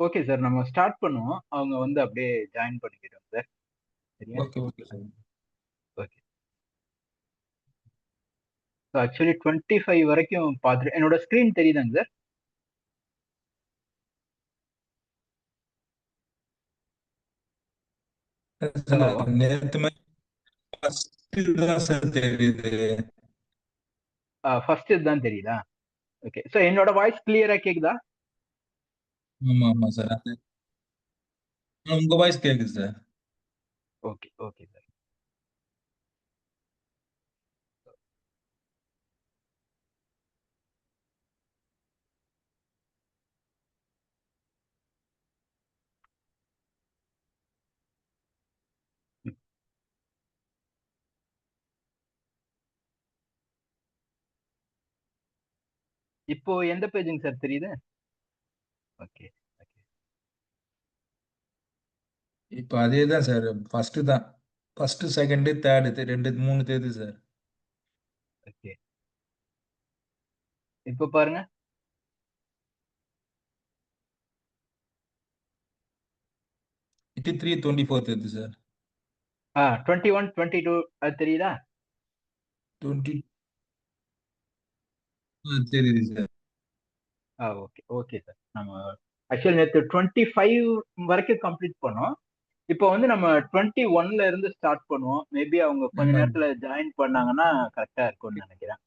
Okay sir. நம்ம start பண்ணுவோம். அவங்க வந்து அப்படியே ஜாயின் பண்ணிக்கிட்டோம் சார். சரியா? Okay okay sir. Okay. So actually 25 வரைக்கும் பார்த்துட்டு என்னோட ஸ்க்ரீன் தெரியுதாங்க சார்? ஹலோ, நேத்து தான் சார் தெரியுது. ஃபர்ஸ்ட் இதுதான் தெரியுதா? ஓகே. ஸோ என்னோட வாய்ஸ் கிளியரா கேக்குதா? ஆமா ஆமா சார். உங்க வாய்ஸ் கேக்குது சார். Okay okay sir. இப்போ எந்த பேஜுங்க சார் தெரியுது? ஓகே ஓகே இப்ப அதே தான் சார். ஃபர்ஸ்ட் தான். ஃபர்ஸ்ட் செகண்ட் தேர்ட் 2 3 தெரியுது சார். ஓகே. இப்போ பாருங்க. இது 3 24 தெரியுது சார். 21 22 அது தெரியுதா? 20 தெரியுது சார். Okay okay sir. நம்ம ஆக்சுவலி நேற்று 25 வரைக்கும் கம்ப்ளீட் பண்ணோம். இப்போ வந்து நம்ம 21ல இருந்து ஸ்டார்ட் பண்ணுவோம். மேபி அவங்க கொஞ்ச ஆமா. நேரத்துல ஜாயின் பண்ணாங்கன்னா கரெக்டா இருக்கும்னு நினைக்கிறேன்.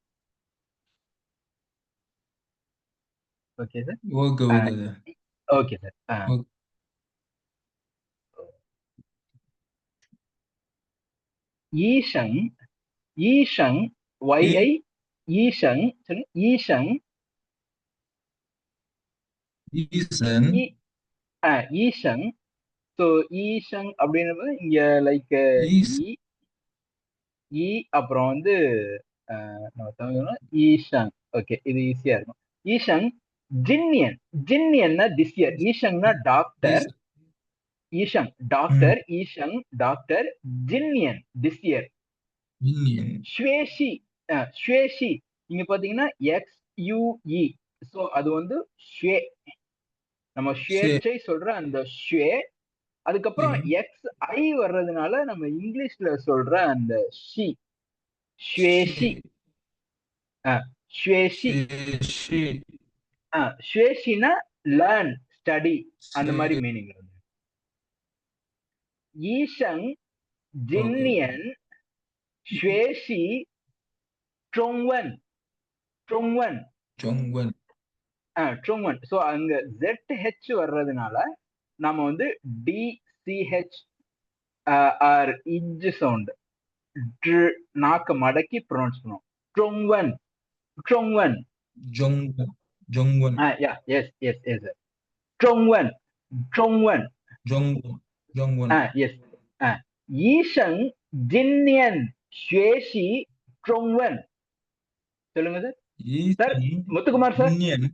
Okay sir. Okay okay sir. Okay sir. Okay. ஈஷங் ஈஷங் ஒய்ஐ ஈஷங் ஈஷங் ஈசன் ஈ ஈஷங். ஸோ ஈஷங் அப்படின்றது இங்க லைக் ஈஸ் ஈ ஈ அப்புறம் வந்து நம்ம தமிழ்ல ஈஷங். ஓகே, இது ஈஸியா இருக்கும். ஈஷங் ஜின்னியன். ஜின்னியன்னா திஸ் இயர். ஈஷங்னா டாக்டர். ஈஸ் ஈஷங் ம் டாக்டர். ஈஷங் டாக்டர். ஜின்னியன் திஸ் இயர். இந்தியன் ஸ்வேஷி ஸ்வேஷி இங்க பாத்தீங்கன்னா XUE. ஸோ அது வந்து ஷ்வே. நம்ம ஷே ஸ்வேச்சை சொல்ற அந்த ஷ்வே. அதுக்கப்புறம் XI வர்றதுனால நம்ம இங்கிலீஷ்ல சொல்ற அந்த ஷி. ஷே ஸ்வேஷி. ஸ்வேஷி. ஷே ஸ்வேஷினா லேர்ன் ஸ்டடி அந்த ஷே மாதிரி மீனிங் வந்து. ஈஷங் ஓகே ஜின்னியன் ஸ்வேஷி ட்ரோங்வன். ட்ரோங்வன் ஜொங்கன் ட்ரோங்வன். ஸோ அங்க ZH வர்றதுனால நம்ம வந்து DCH ஆர் இஜ் சவுண்ட் நாக்க மடக்கி ப்ரொனவுன்ஸ் பண்ணுவோம். ட்ரோங்வன். ட்ரோங்வன். ஜொங்கன் ஜொங்கன் யா எஸ் எஸ் எஸ் ட்ரோங்வன். ட்ரோங்வன். ஜொங்கன் ஜொங்கன் எஸ். ஈஷங் ஜின்னியன் ஸ்வேஷி ட்ரோங்வன். சொல்லுங்க சார். சார் ஈசன் Muthukumar sir. Indian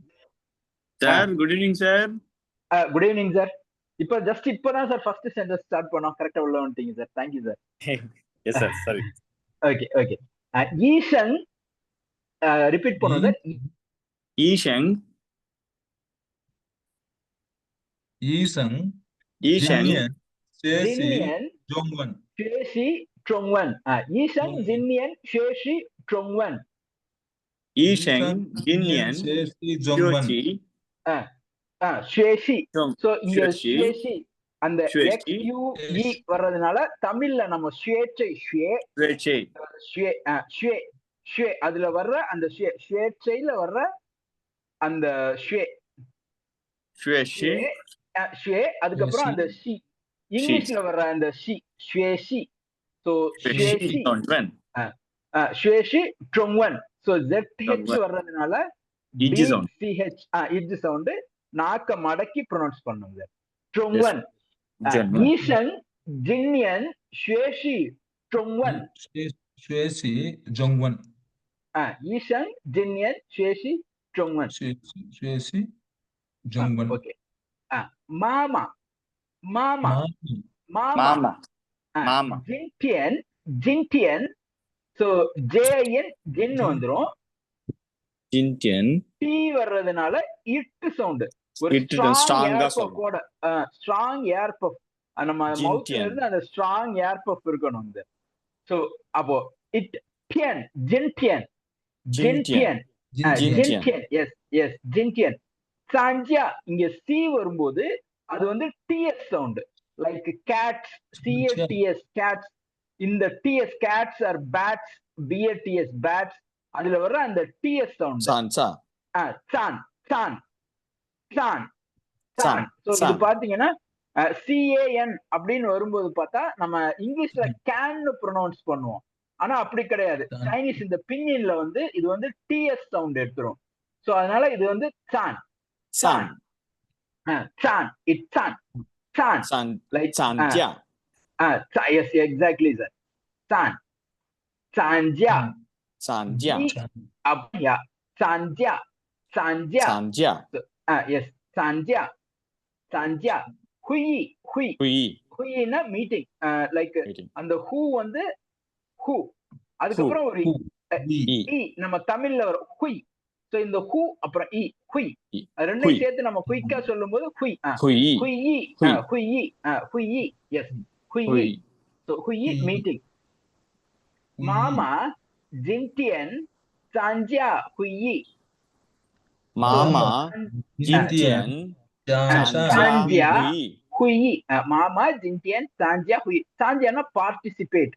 sir good evening sir. Good evening sir. இப்போ ஜஸ்ட் இப்போதான் சார் ஃபர்ஸ்ட் சென்டென்ஸ் ஸ்டார்ட் பண்ணோம். கரெக்டா உள்ள வந்துட்டீங்க சார். Thank you sir. Yes sir sorry. Okay okay. ஈஷங் ரிப்பீட் பண்ணுவோம் சார். ஈஷங் ஈசன் ஈஷங் ஜின்னியன் சேசி ஜின்னியன் ஜொங்கன் ஷேஷி ட்ரோங்வன். ஈஷங் ஜின்னியன் ஷேஷி ட்ரோங்வன். ஈஷங் ஜின்யன் சேசி ஜொங்கன் ஷோஷி ஷேஷி. ஸோ இங்க ஷோஷி ஷேஷி அந்த ஷேஷி XUE வர்றதுனால தமிழ்ல நம்ம ஸ்வேச்சை ஷ்வே ஸ்வேச்சை ஷ்வே ஷ்வே ஷ்வே அதுல வர்ற அந்த ஸ்வேச்சையில வர்ற அந்த ஷ்வே ஸ்வேஷி ஷ்வே. அதுக்கப்புறம் அந்த ஷி இங்கிலீஷ்ல வர்ற அந்த ஷி ஸ்வேஷி. ஸோ ஸ்வேஷி ட்ரோங்வன் ஸ்வேஷி ட்ரோங்வன். ஸோ ZH வர்றதுனால இஜ் சவுண்ட் DCH இஜ் சவுண்ட் நாக்க மடக்கி ப்ரொனவுன்ஸ் பண்ணுங்க. ட்ரோங்வன். ஈஷங் ஜின்யன் ஸ்வேஷி ட்ரோங்வன். சேசி ஜொங்கன் ஈஷங் ஜின்யன் ஸ்வேஷி ட்ரோங்வன். சேசி ஜொங்கன் ஓகே. மாமா. மாமா. மாமா. மாமா மாமா ஜின்டியன். ஜின்டியன். ஸோ JIN ஜின் வந்துரும். ஜின்டியன் T வர்றதுனால இட்டு சவுண்ட். ஒரு It strong strong-ஆ air பஃபோட strong air puff நம்ம மவுத்ல Jintian. இருந்து அந்த ஸ்ட்ராங் ஏர் பஃப் இருக்கணும் இந்த. சோ அப்போ இட் டியன் ஜின்டியன் Jintian. ஜின்டியன் Jintian. ஜின்டியன் எஸ் எஸ் ஜின்டியன். சாஞ்சியா இங்க சி வரும்போது அது வந்து TS sound like cats CATS cats. இந்த TS cats or bats BATS bats அதுல வர்ற அந்த டிஎஸ் சவுண்ட் Sansa. சான் சான் சான் San. சான். சோ இது San. பாத்தீங்கன்னா சிஏஎன் அப்படின்னு வரும்போது பார்த்தா நம்ம இங்கிலீஷ்ல கேன்னு ப்ரொனவுன்ஸ் பண்ணுவோம். ஆனா அப்படி கிடையாது. San. சைனீஸ் இந்த பின்னின்ல வந்து இது வந்து டிஎஸ் சவுண்ட் எடுத்துரும். சோ அதனால இது வந்து சான் San. சான் இட் சான் சான் San. Like Sanjia. Yes exactly sir. சான் சாஞ்சியா Sanjia. அப்படியா சாஞ்சியா சாஞ்சியா Sanjia. எஸ் சாஞ்சியா சாஞ்சியா. ஹுயி ஹுய் Hui. ஹுயினா மீட்டிங் லைக் Meeting. அந்த ஹூ வந்து ஹூ அதுக்கப்புறம் ஒரு Who? We. இ நம்ம தமிழ்ல வரும் ஹுய். சோ இந்த ஹூ அப்புறம் இ ஹுய் இ. அது ரெண்டையும் ஹுய். சேர்த்து நம்ம குயிக்கா சொல்லும்போது ஹுய் Hui. ஹுயி ஹுய். ஹுயி ஹுயி எஸ் ஹுயி. Hui. சோ ஹுயி ஹுயி. மீட்டிங். We. மாமா ஜின்டியன் சாஞ்சியா ஹுயி. Mama. Jintian. Jintian. Sansa. Sanjia. Hui. ஹுயி மாமா ஜின்டியன் சாஞ்சியா ஹுயி. சாஞ்சியானா பார்ட்டிசிபேட்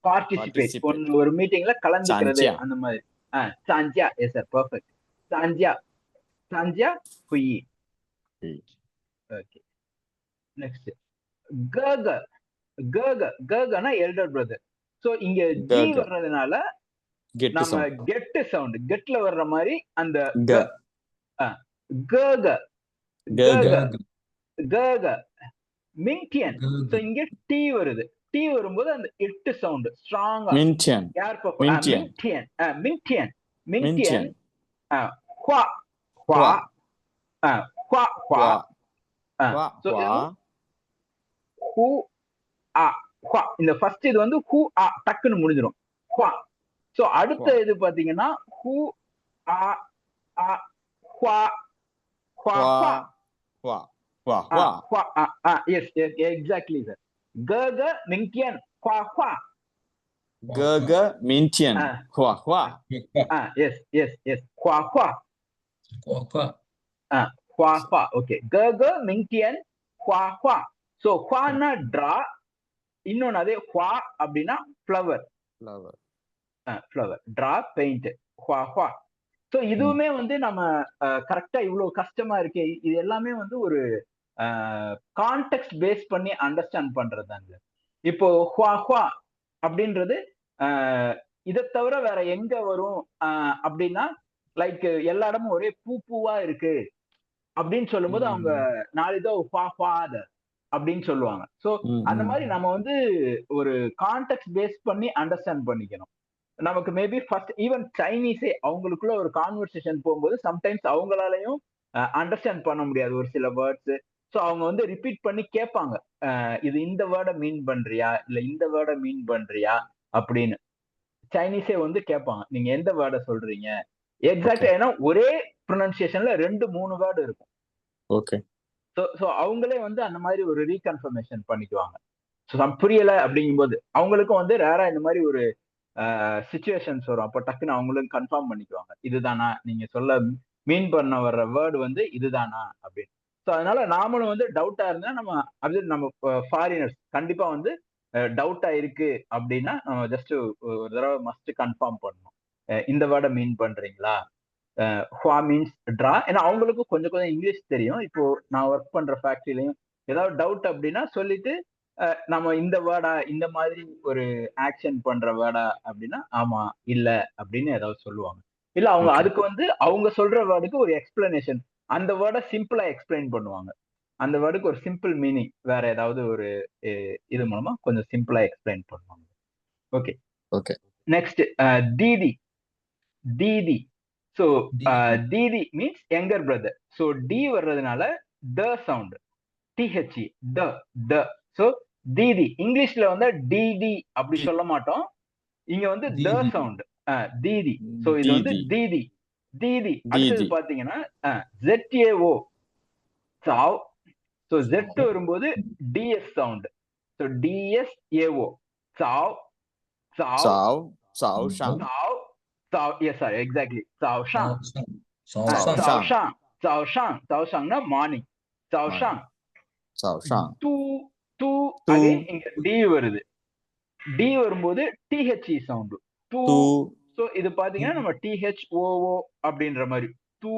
Participate. ஒரு மீட்டிங்ல கலந்துக்கிறது சாஞ்சியா. அந்த மாதிரி. சாஞ்சியா எஸ் சார் பெர்ஃபெக்ட். சாஞ்சியா சாஞ்சியா ஹுயி. Hui. ஓகே நெக்ஸ்ட் கக கக ககனா எல்டர் பிரதர். சோ இங்க ஜி Gaga. வர்றதுனால Get நம்ம sound. கெட் சவுண்ட் கெட்ல வர்ற மாதிரி அந்த Ga. கக Gaga. கக மிங்டியன். So Gaga. இங்க டி வருது. டி வரும்போது அந்த எட்டு சவுண்ட் ஸ்ட்ராங்கா Mintian. யார் மிங்டியன். மிங்டியன் மிங்டியன் Mintian. மிங்டியன் ஹுவா ஹுவா Hua. ஹுவா ஹுவா. Hua. So, Hua. ஹூ ஆ ஹுவா. இந்த ஃபர்ஸ்ட் இது வந்து ஹூ ஆ டக்குன்னு முடிஞ்சிடும் ஹுவா. சோ அடுத்த Hua. இது பாத்தீங்கன்னா ஹூ ஆ ஆ ஹுவா ஹுவா ஹுவா. Hua. Hua. Hua. ஹுவா எஸ் எக்ஸாக்ட்லி சார். கக மிங்டியன் ஹுவா ஹுவா. Gaga. Mintian. Hua. Hua. Yes ஹுவா ஹுவா Quack. ஹுவா ஹுவா. ஓகே கக மிங்டியன் ஹுவா ஹுவா. சோ ஹுவானா டிரா, இன்னொன்னு அதே ஹுவா அப்படின்னா flower. Flower. Flower draw paint ஹுவா ஹுவா. சோ இதுவுமே வந்து நம்ம கரெக்டா இவ்வளவு கஷ்டமா இருக்கு. இது எல்லாமே வந்து ஒரு கான்டெக்ஸ்ட் பேஸ் பண்ணி அண்டர்ஸ்டாண்ட் பண்றதுதாங்க. இப்போ ஹுவா ஹுவா அப்படின்றது இதை தவிர வேற எங்க வரும் அப்படின்னா லைக் எல்லா இடமும் ஒரே பூ பூவா இருக்கு அப்படின்னு சொல்லும்போது அவங்க நாளைதோ ஹுவா ஹுவாத அப்படின்னு சொல்லுவாங்க. சோ அந்த மாதிரி நம்ம வந்து ஒரு கான்டெக்ஸ்ட் பேஸ் பண்ணி அண்டர்ஸ்டாண்ட் பண்ணிக்கணும். நமக்கு மேபி ஃபர்ஸ்ட் ஈவன் சைனீஸே அவங்களுக்குள்ள ஒரு கான்வர்சேஷன் போகும்போது சம்டைம்ஸ் அவங்களாலையும் அண்டர்ஸ்டாண்ட் பண்ண முடியாது ஒரு சில வேர்ட்ஸ். ஸோ அவங்க வந்து ரிப்பீட் பண்ணி கேட்பாங்க, இது இந்த வேர்டை மீன் பண்றியா இல்ல இந்த வேர்டை மீன் பண்றியா அப்படின்னு. சைனீஸே வந்து கேட்பாங்க நீங்க எந்த வேர்டை சொல்றீங்க எக்ஸாக்டா. ஏன்னா ஒரே ப்ரொனன்சியேஷன்ல 2-3 வேர்டு இருக்கும். ஓகே. ஸோ அவங்களே வந்து அந்த மாதிரி ஒரு ரீகன்ஃபர்மேஷன் பண்ணிக்குவாங்க. ஸோ புரியல அப்படிங்கும்போது அவங்களுக்கும் வந்து ரேரா இந்த மாதிரி ஒரு சிச்சுவேஷன்ஸ் வரும். அப்போ டக்குன்னு அவங்களும் கன்ஃபார்ம் பண்ணிக்குவாங்க இதுதானா நீங்க சொல்ல மீன் பண்ண வர்ற வேர்டு வந்து இதுதானா அப்படின்னு. ஸோ அதனால நாமளும் வந்து டவுட்டா இருந்தா நம்ம ஃபாரினர்ஸ் கண்டிப்பா வந்து டவுட்டா இருக்கு அப்படின்னா நம்ம ஜஸ்ட் ஒரு தடவை மஸ்ட் கன்ஃபார்ம் பண்ணணும். இந்த வேர்டை மீன் பண்றீங்களா? Hua means draw. ஏன்னா அவங்களுக்கும் கொஞ்சம் கொஞ்சம் இங்கிலீஷ் தெரியும். இப்போ நான் ஒர்க் பண்ற ஃபேக்டரியிலையும் ஏதாவது டவுட் அப்படின்னா சொல்லிட்டு நம்ம இந்த வேர்டா இந்த மாதிரி ஒரு ஆக்ஷன் பண்ற வேர்டா அப்படின்னா ஆமா இல்ல அப்படின்னு ஏதாவது சொல்லுவாங்க. இல்ல அவங்க அதுக்கு வந்து அவங்க சொல்ற வேர்டுக்கு ஒரு எக்ஸ்பிளனேஷன், அந்த வேர்டை சிம்பிளா எக்ஸ்பிளைன் பண்ணுவாங்க. அந்த வேர்டுக்கு ஒரு சிம்பிள் மீனிங் வேற ஏதாவது ஒரு இது மூலமா கொஞ்சம் சிம்பிளா எக்ஸ்பிளைன் பண்ணுவாங்க. Okay okay. நெக்ஸ்ட் தீதி. தீதி. ஸோ தீதி means younger brother. So D வர்றதுனால the sound THE the. So தீதி இங்கிலீஷ்ல வந்து டிடி அப்படி சொல்ல மாட்டோம். இங்க வந்து த சவுண்ட் தீதி. ஸோ இது வந்து தீதி தீதி அடுத்தது Didi. பாத்தீங்கன்னா ZAO சாவ். ஸோ Z வரும்போது DS சவுண்ட். ஸோ DSAO சாவ் சாவ் Sao. Sao Shang. சாவ் சாவ். Yes sir, exactly. சாவ் ஷாங். Sao Sao Shang. சாவ் Shang. ஷாங். சாவ் ஷாங். சாவ் ஷாங்னா மார்னிங். சாவ் Morning. ஷாங். Sao Shang. டூ டூ Tu. அகைன் இங்க டி வருது. டி வரும்போது THE சவுண்ட். டூ. Tu. ஸோ இது பாத்தீங்கன்னா நம்ம THOO அப்படின்ற மாதிரி. டூ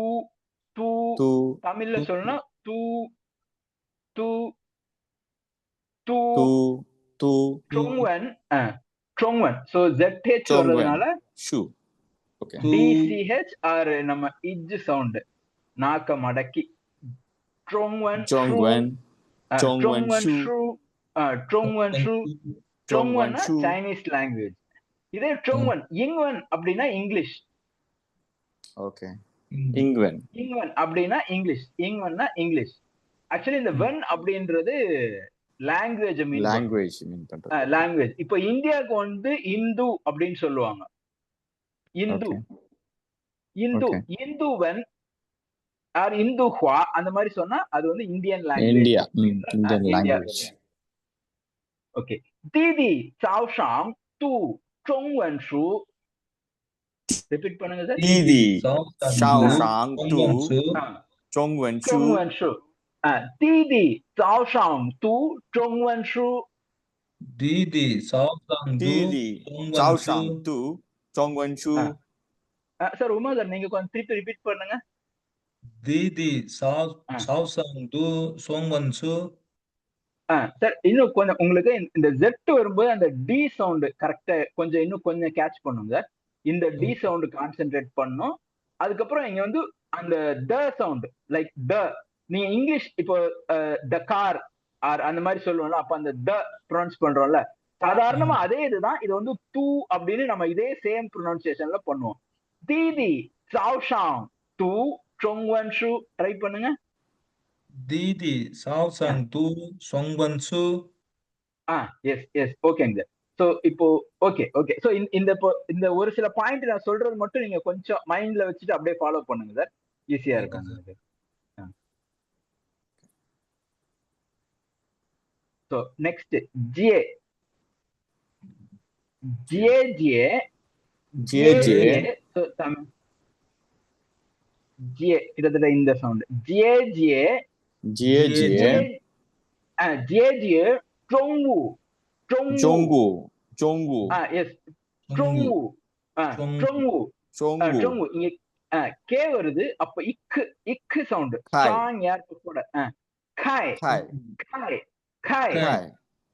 டூ Tu. தமிழ்ல சொல்லணும்னா டூ டூ டூ Tu. Tu. ட்ரொங்வன். ட்ரொங்வன். So ZH Chongwen. வர்றதுனால Shu. Okay. DCH ஆர் நம்ம இஜ் சவுண்ட் நாக்க மடக்கி. ட்ரொங்வன் ஷூ. Zhongwen. Zhongwen ட்ரொங்வன் Shu. ஷூ. ட்ரொங்வன் ஷூ. Zhongwen ட்ரொங்வன்னா Shu. Chinese language. இதே ட்ரொங்வன் இங்வன் அப்படின்னா இங்கிலீஷ். Okay. Ingwen. இங்வன் அப்படின்னா இங்கிலீஷ். இங்வன்னா இங்கிலீஷ். ஆக்சுவலி இந்த வென் அப்படின்றது லாங்குவேஜ் மீன் Language mean பண்றது. லாங்குவேஜ். இப்போ இந்தியாவுக்கு வந்து இந்து அப்படின்னு சொல்லுவாங்க. இந்து. Okay. இந்து. Okay. இந்துவன் ஆர் இந்து ஹுவா அந்த மாதிரி சொன்னா அது வந்து Indian language. India. Indian language. Okay. தீதி சாவ் ஷாங் டூ ட்ரொங்வன் ஷூ. ரிப்பீட் பண்ணுங்க sir. Didi. Sao Shao Shang. Shang. Tu. Zhongwen Shu. ட்ரொங்வன் ஷூ. தீதி சாவ் ஷாங் டூ ட்ரொங்வன் ஷூ. Didi Sao Shang Du Didi. Zhongwen Sao Shu. Shang. Tu. Zhongwen Shu. Sir Uma sir நீங்க கொஞ்சம் திருப்பி ரிப்பீட் பண்ணுங்க. Didi Sao Shang Du Zhongwen Shu. Sir இன்னும் கொஞ்சம் உங்களுக்கு இந்த Z வரும்போது அந்த டி சவுண்ட் கரெக்டா கொஞ்சம் இன்னும் கொஞ்சம் கேட்ச் பண்ணுங்க. இந்த டி சவுண்ட் கான்சென்ட்ரேட் பண்ணும். அதுக்கப்புறம் இங்க வந்து அந்த த சவுண்ட் லைக் த. நீங்க இங்கிலீஷ் இப்போ த கார் ஆர் அந்த மாதிரி சொல்லுவோம்ல, அப்ப அந்த த ப்ரொனவுன்ஸ் பண்றோம்ல, சாதாரணமா அதே இதுதான். இது வந்து டூ அப்படின்னு நம்ம இதே சேம் ப்ரொனவுன்சியேஷன்ல பண்ணுவோம். தீதி சாவ் ஷாங் டூ ட்ரொங்வன் ஷூ. ட்ரை பண்ணுங்க. Didi Sao Shang Du Zhongwen Shu. Yes yes ஓகேங்க. ஸோ இப்போ ஓகே ஓகே. ஸோ இந்த ஒரு சில பாயிண்ட் நான் சொல்றது மட்டும் நீங்க கொஞ்சம் மைண்ட்ல வச்சுட்டு அப்படியே ஃபாலோ பண்ணுங்க சார். ஈஸியா இருக்கும் உங்களுக்கு. So next GA. GA GA JJ. GA கிட்டத்தட்ட இந்த sound. GA GA JJ. GA GA ட்ரொங்கு. Zhonggu. Zhonggu. எஸ் ட்ரொங்கு. ட்ரொங்கு. Zhonggu. ட்ரொங்கு. இங்க கே வருது. அப்ப இக்கு இக்கு சவுண்ட் Kai. ஸ்ட்ராங் ஏர் கூட. காய் Kai. காய் காய் Kai.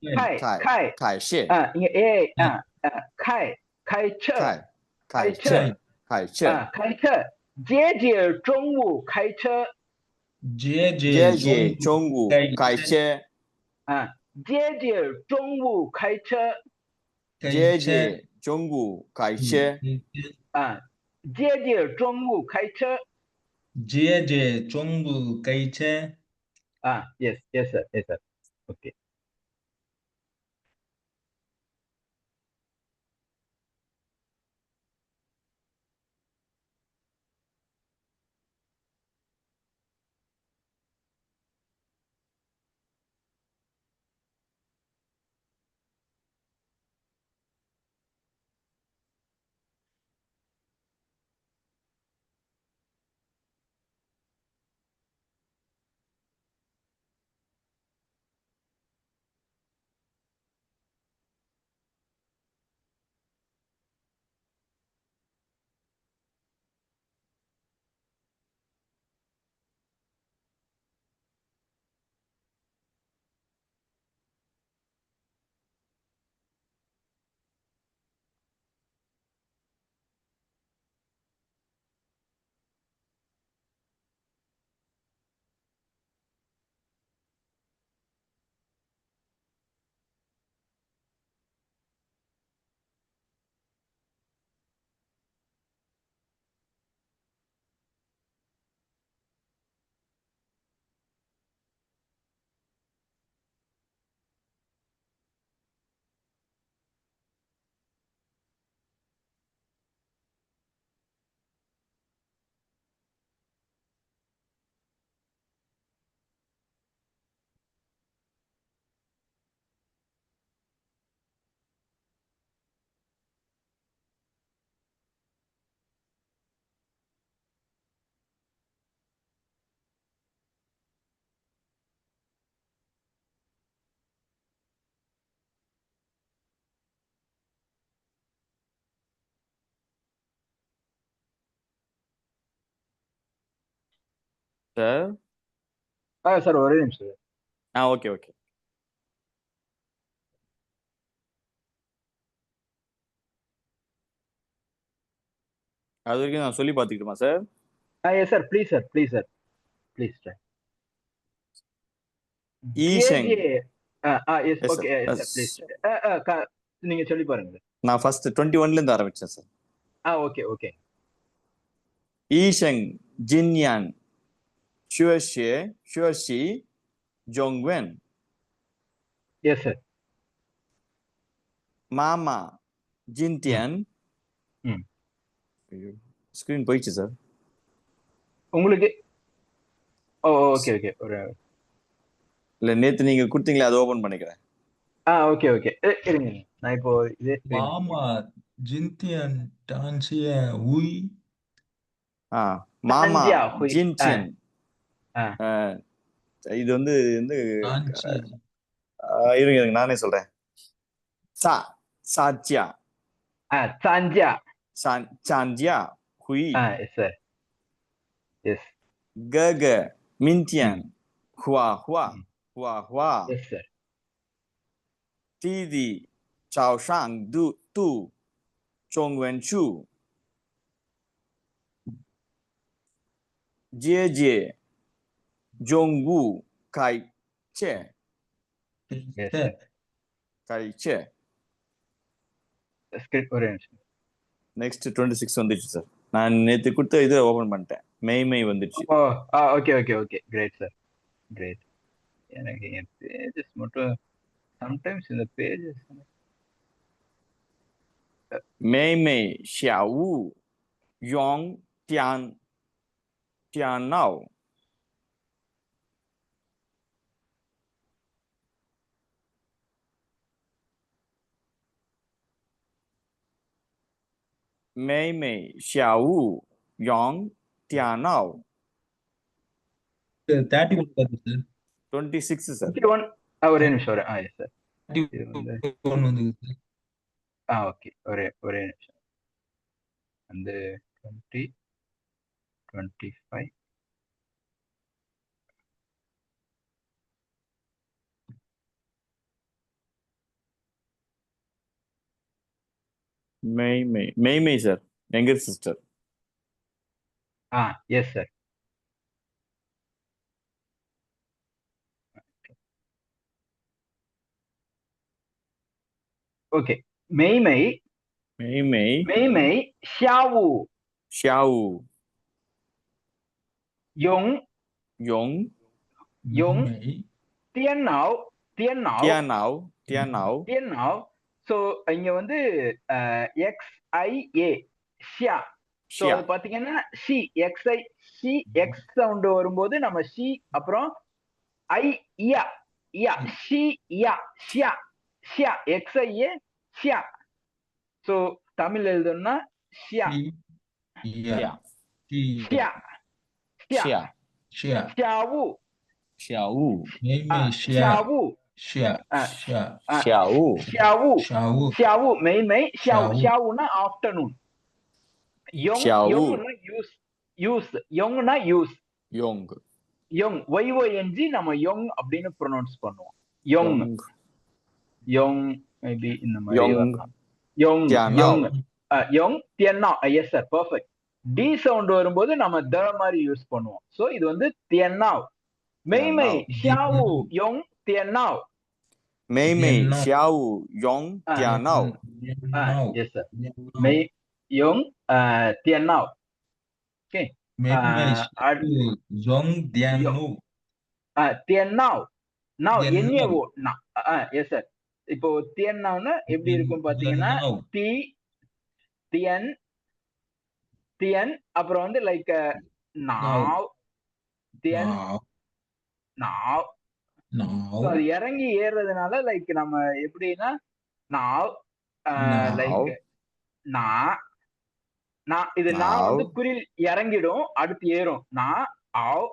காய் Kai. காய். Kai Xie. இங்க ஏ காய் காய் ச Kai. Kai Kai Che. Che. Kai Che. 开车，姐姐中午开车 JJ JJ. Zhonggu Zhonggu. Kai Che. 姐姐中午开车 JJ. Zhonggu. Kai Che. 姐姐中午开车 JJ Zhonggu Kai Che. yes yes sir yes sir okay sir sir ஒரே நிமிஷம். Okay okay. அது வரைக்கும் நான் சொல்லி பார்த்துக்கிட்டுமா sir? Yes sir, please sir, please sir, please sir. ஈஷங். Yes Yes, okay sir. Sir, please sir. நீங்க சொல்லி பாருங்க. நான் ஃபர்ஸ்ட் 21ல இருந்து ஆரம்பிச்சேன் sir. Okay okay. Yes sir screen போயிடுச்சு சார் உங்களுக்கு. ஓகே ஓகே. இல்ல நேத்து நீங்க கொடுத்தீங்களே அதை ஓபன் பண்ணிக்கிறேன். Okay okay. இருங்க, நான் இப்போ இதே மாமா ஜின்தியன் டான்சிய உய். மாமா சான்ஜியா ஹுய். ஜின்சியன். இது வந்து டான்சி. இருங்க நானே சொல்றேன். சாஜியா சான்ஜியா சான்ஜியா ஹுய். Yes sir. Yes. Yes sir yes sir. Script ஒரே நிமிஷம். நெக்ஸ்ட் 26 வந்துச்சு சார். நான் நேத்து கொடுத்த இதை ஓபன் பண்ணிட்டேன். மெய் வந்துச்சு. Okay okay okay. Great sir, great. எனக்கு என் பேஜஸ் மட்டும் சம்டைம்ஸ் இந்த பேஜஸ் மெய் 下午用电脑。மெய் 下午用电脑。31 வருது சார். 26 சார். 31. ஒரே நிமிஷம். Yes sir. 31 வந்துது சார். ஓகே. ஒரே நிமிஷம். வந்து 20 25 மெய் சார், எங்க சிஸ்டர். Yes sir. ஓகே. மெய்மெய் 下午用电脑。ஸோ இங்க வந்து XIA ஷியா. ஸோ அது பாத்தீங்கன்னா ஷி XI ஷி எக்ஸ் சவுண்ட் வரும்போது நம்ம ஷி அப்புறம் ஐ இயா இயா ஷி இயா ஷியா ஷியா XIA ஷியா. ஸோ தமிழ் எழுதணும்னா ஷியா ஷியா ஷியா ஷியாவு ஷியாவு ஷியாவு மெய்மெய் ஷியாவுனா ஆஃப்டர்நூன். யோங்னா யூஸ். யோங் YONG நம்ம யோங் அப்படின்னு ப்ரொனவுன்ஸ் பண்ணுவோம். யோங் மேபி இந்த மாதிரி யோங் தியன்னா. Yes sir, perfect. T sound வரும்போது நம்ம த மாதிரி யூஸ் பண்ணுவோம். சோ இது வந்து தியன்னாவ். மெய்மெய் ஷியாவு யோங் தியன்னாவ். மெய்மெய் ஷியாவு யோங் தியன்னாவ். Yes sir. மெய் யோங் தியன்னாவ். ஓகே. தியன்னாவ் நாவ் என்ஏஓ. Yes sir. இப்போ தியன்னாவ்னா எப்படி இருக்கும் பாத்தீங்கன்னா தியன் அப்புறம் வந்து லைக் நாவ் தியன் நாவ். அது இறங்கி ஏறுறதுனால லைக் நம்ம எப்படின்னா நாவ் லைக் நான் இது நான் வந்து குறில் இறங்கிடும், அடுத்து ஏறும். நாவ்.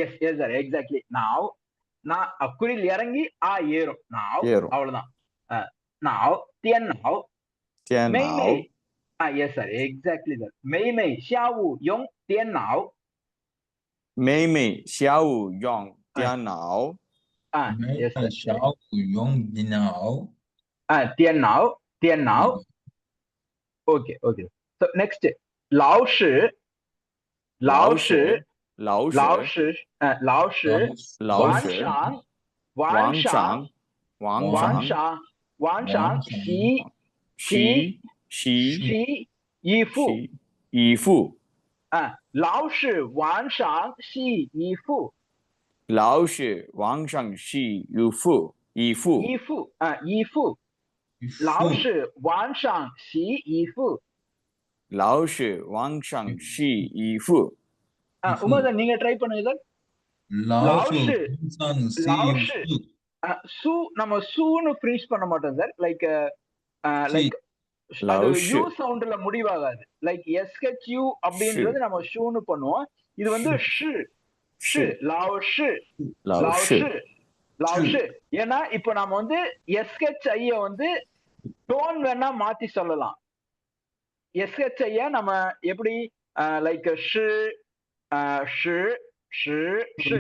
Yes yes sir, exactly. நாவ் நான் குறில் இறங்கி ஏறும். நாவ் அவ்வளவுதான். நாவ் தியன் நாவ் மெய்மெய். Yes sir, exactly sir. மெய்மெய் ஷியாவு யோங் தியன் நாவ் 妹妹小用电脑，yes sir. 小用电脑，电脑okay okay. So next Uma sir நீங்க ட்ரை பண்ணுங்க சார்老师老师சூ நம்ம சூன்னு ஃபினிஷ் பண்ண மாட்டோம் சார் லைக் லைக் அது老师 யூ சவுண்ட்ல முடிவாகாது லைக் SHU அப்படின்றது நம்ம ஷூன்னு பண்ணுவோம் இது வந்து ஷு ஷு லாவ்ஷு லாவ்ஷு ஏன்னா இப்போ நாம வந்து SHI வந்து டோன் வேணா மாத்தி சொல்லலாம் SHI நம்ம எப்படி லைக் ஷு ஷு ஷு ஷு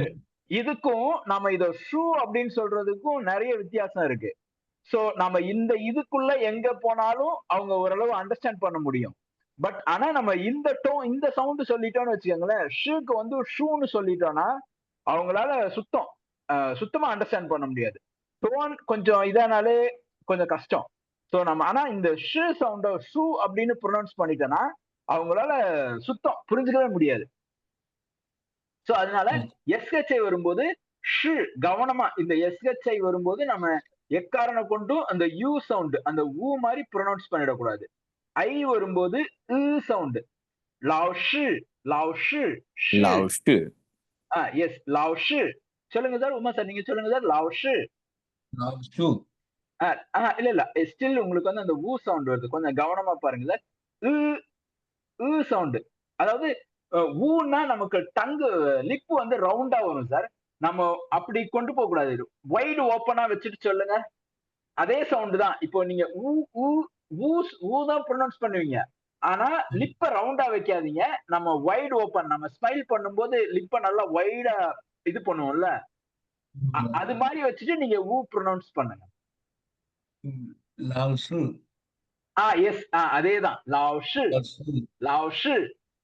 இதுக்கும் நம்ம இத ஷூ அப்படின்னு சொல்றதுக்கும் நிறைய வித்தியாசம் இருக்கு சோ நம்ம இந்த இதுக்குள்ள எங்க போனாலும் அவங்க ஓரளவு அண்டர்ஸ்டாண்ட் பண்ண முடியும் பட் ஆனா நம்ம இந்த சவுண்ட் சொல்லிட்டோம்னு வச்சுக்கோங்களேன் ஷூக்கு வந்து ஷூன்னு சொல்லிட்டோம்னா அவங்களால சுத்தமா அண்டர்ஸ்டாண்ட் பண்ண முடியாது டோன் கொஞ்சம் இதானாலே கொஞ்சம் கஷ்டம் சோ நம்ம ஆனா இந்த ஷூ சவுண்ட ஷூ அப்படின்னு ப்ரொனவுன்ஸ் பண்ணிட்டோம்னா அவங்களால புரிஞ்சுக்கவே முடியாது சோ அதனால SHI வரும்போது ஷு கவனமா இந்த SHI வரும்போது நம்ம எக்காரணம் கொண்டும் அந்த யூ சவுண்ட் அந்த ஊ மாதிரி ப்ரொனவுன்ஸ் பண்ணிடக்கூடாது ஐ வரும்போது சவுண்ட் லாவ்ஷு எஸ் லாவ்ஷு சொல்லுங்க சார் உமா சார் நீங்க சொல்லுங்க சார் லாவ்ஷு இல்ல ஸ்டில் உங்களுக்கு வந்து அந்த ஊ சவுண்ட் வருது கொஞ்சம் கவனமா பாருங்க சார் சவுண்ட் அதாவது ஊன்னா நமக்கு டங்கு லிப் வந்து ரவுண்டா வரும் சார் நம்ம அப்படி கொண்டு போக கூடாது வைடு ஓப்பனா வச்சுட்டு சொல்லுங்க அதே சவுண்ட் தான் இப்போ நீங்க ஊ தான் ப்ரொனவுன்ஸ் பண்ணுவீங்க ஆனா லிப்ப ரவுண்டா வைக்காதீங்க நம்ம வைடு ஓப்பன் நம்ம ஸ்மைல் பண்ணும்போது லிப்ப நல்லா வைடா இது பண்ணுவோம்ல அது மாதிரி வச்சுட்டு நீங்க ஊ ப்ரொனவுன்ஸ் பண்ணுங்க எஸ் அதேதான் லாவ்ஷு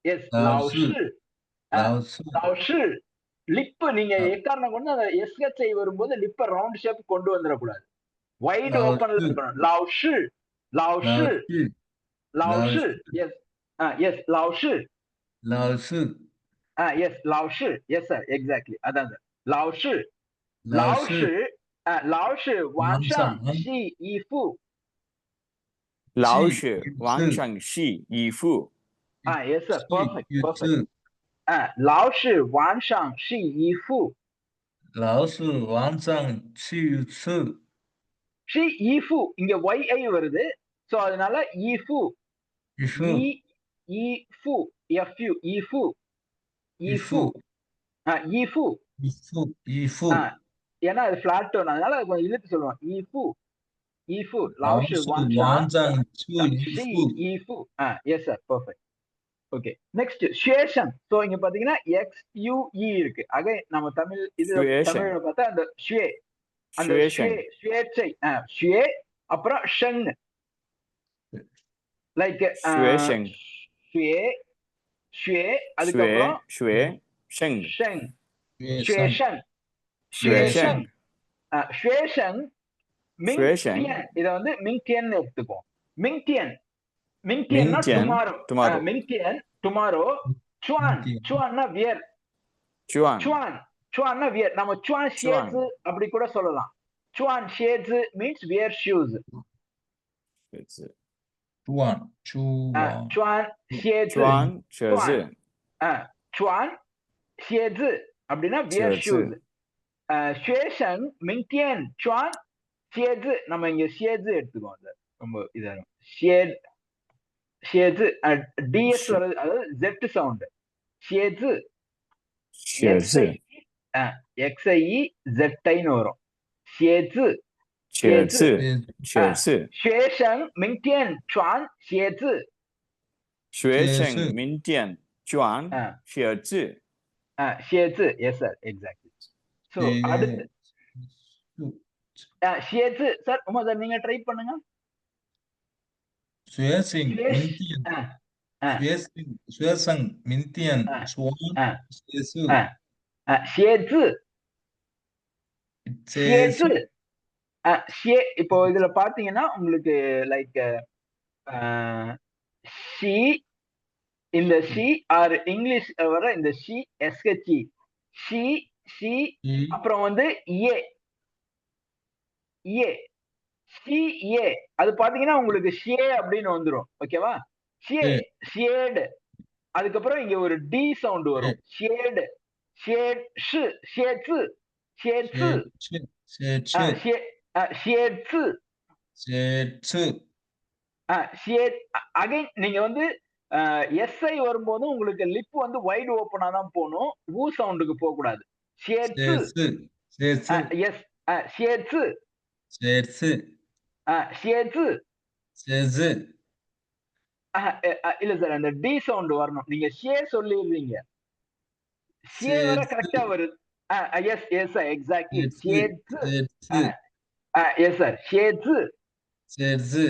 எஸ் லாவ்ஷு லிப் நீங்க எக்காரணம் கொண்டு அந்த SHI வரும்போது லிப்ப ரவுண்ட் ஷேப் கொண்டு வந்துடக்கூடாது வைட் ஓப்பன்ல இருக்கணும் லாவ்ஷு எஸ் எஸ் லாவ்ஷு எஸ் சார் எக்ஸாக்ட்லி அதான் சார் லாவ்ஷு வான்ஷாங் ஷி ஈஃபு 老师晚上洗衣服， yes sir perfect 老师晚上洗衣服洗衣服இங்க YI வருது சோ அதனால ஈஃபு ஈஃபு ஏன்னா அது ஃபிளாட் டோன் அதனால கொஞ்சம் இழுத்து சொல்லுவோம் ஈஃபு லாவ்ஷு வான்ஷாங் ஷி ஈஃபு yes sir perfect okay next ஷுவேஷன் சோ இங்க பாத்தீங்கன்னா XUE இருக்கு ஆக நம்ம தமிழ்ல பார்த்தா அந்த ஷுவே அந்த ஷுவேச்சை ஷுவே அப்புறம் ஷெங் லைக் ஷுவே அதுக்கப்புறம் ஷெங் ஷுவேஷன் மிங்டியன் இத வந்து மிங்டியன் எடுத்துப்போம் மிங்டியன்னா டுமாரோ மிங்டியன் டுமாரோ சுவான்னா வியர் சுவான்னா வியர் நம்ம சுவான் ஷேட்ஸ் அப்படி கூட சொல்லலாம் சுவான் ஷேட்ஸ் மீன்ஸ் வியர் ஷூஸ் சுவான் ஷேட்ஸ் அப்படின்னா வியர் ஷூஸ் ஷுவேஷன் மிங்டியன் சுவான் ஷேட்ஸ் நம்ம இங்க ஷேட்ஸ் எடுத்துக்கோம் சார் ரொம்ப இதா ஷேட்ஸ் டிஎஸ் வருது அதாவது ஜெட் சவுண்ட் ஷேட்ஸ் XIE ZIன்னு வரும் ஷேட்ஸ் ஷுவேஷன் மிங்டியன் சுவான் ஷேட்ஸ் 学生明天转学子 ஷியே zi yes sir exactly so அடுத்து ஷியே zi sir உமா சார் நீங்க ட்ரை பண்ணுங்க சுயசிங் ஷியே மிந்தியன் சுயசிங் சுயசங் மிந்தியன் சுவான் சுயசு ஷியே zi ஷியே சேசு zi ஷியே இப்போ இதுல பாத்தீங்கன்னா உங்களுக்கு லைக் ஷி இந்த ஷி ஆர் இங்கிலீஷ் வர இந்த ஷி எஸ்ஹெச்இ ஷி ஷி அப்புறம் வந்து ஏ ஏ ஷி ஏ அது பாத்தீங்கன்னா உங்களுக்கு ஷியே அப்படின்னு வந்துரும் ஓகேவா ஷியே ஷியேடு அதுக்கப்புறம் இங்க ஒரு டி சவுண்ட் வரும் ஷியேடு ஷியேட் ஷு ஷியேட்சு ஷியேட்சு சேச்சு ஷியேட்சு சேச்சு ஷியேட் அகைன் நீங்க வந்து எஸ்ஐ வரும்போது உங்களுக்கு லிப் வந்து வைடு ஓப்பனா தான் போகணும் ஊ சவுண்டுக்கு போக கூடாது ஷியேட்சு சேச்சு எஸ் ஷியேட்சு சேச்சு ஷியேட்சு சேச்சு இல்ல சார் அந்த டி சவுண்ட் வரணும் நீங்க ஷே சொல்லிடுறீங்க ஷே வர கரெக்டா வருது எஸ் எஸ் எக்ஸாக்ட்லி ஷேட்சு எஸ் சார் ஷேட்சு சேச்சு